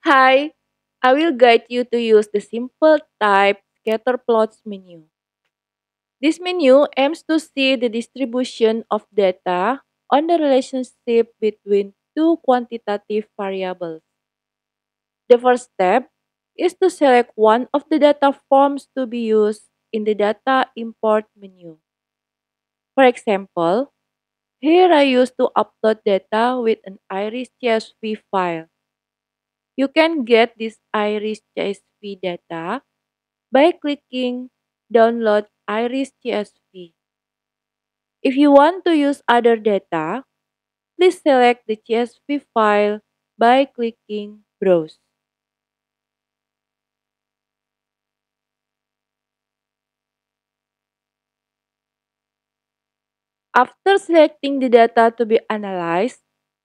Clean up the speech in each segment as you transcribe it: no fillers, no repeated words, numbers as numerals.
Hi, I will guide you to use the simple type scatter plots menu. This menu aims to see the distribution of data on the relationship between two quantitative variables. The first step is to select one of the data forms to be used in the data import menu. For example, here I used to upload data with an Iris CSV file. You can get this Iris CSV data by clicking Download Iris CSV. If you want to use other data, please select the CSV file by clicking Browse. After selecting the data to be analyzed,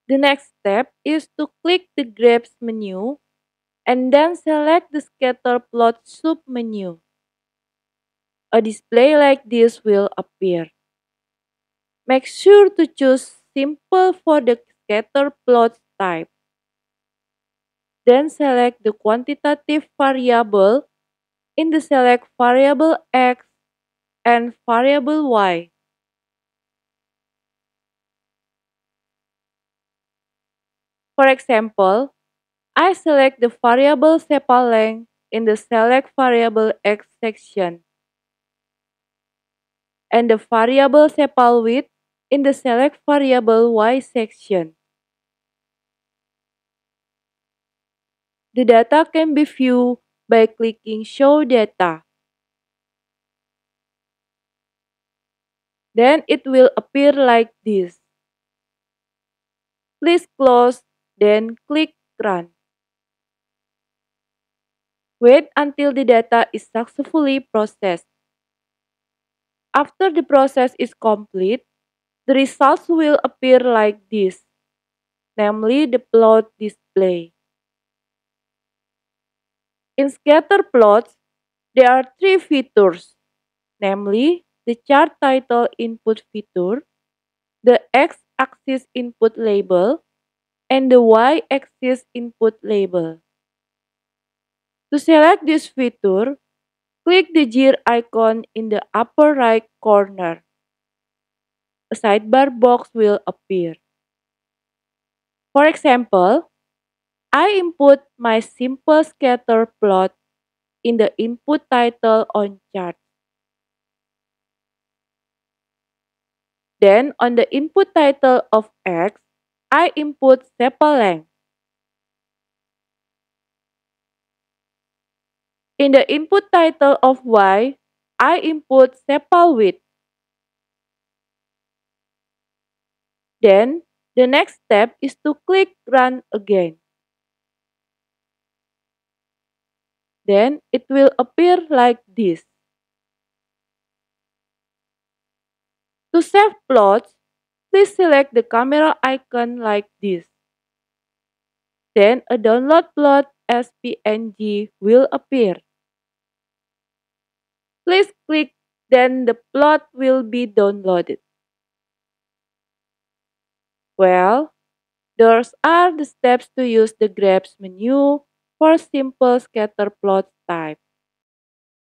the next step is to click the Graphs menu and then select the Scatter Plot submenu. A display like this will appear. Make sure to choose Simple for the scatter plot type. Then select the quantitative variable in the select variable x and variable y. For example, I select the variable sepal length in the select variable x section and the variable sepal width in the select variable y section. The data can be viewed by clicking Show Data. Then it will appear like this. Please close, then click Run. Wait until the data is successfully processed. After the process is complete, the results will appear like this, namely the plot display. In scatter plots, there are three features, namely the chart title input feature, the x-axis input label, and the y-axis input label. To select this feature, click the gear icon in the upper right corner. A sidebar box will appear. For example, I input my simple scatter plot in the input title on chart. Then on the input title of X, I input sepal length. In the input title of Y, I input sepal width. Then the next step is to click Run again. Then it will appear like this. To save plots, please select the camera icon like this. Then a download plot as PNG will appear. Please click, then the plot will be downloaded. Well, those are the steps to use the Graphs menu for simple scatter plot type.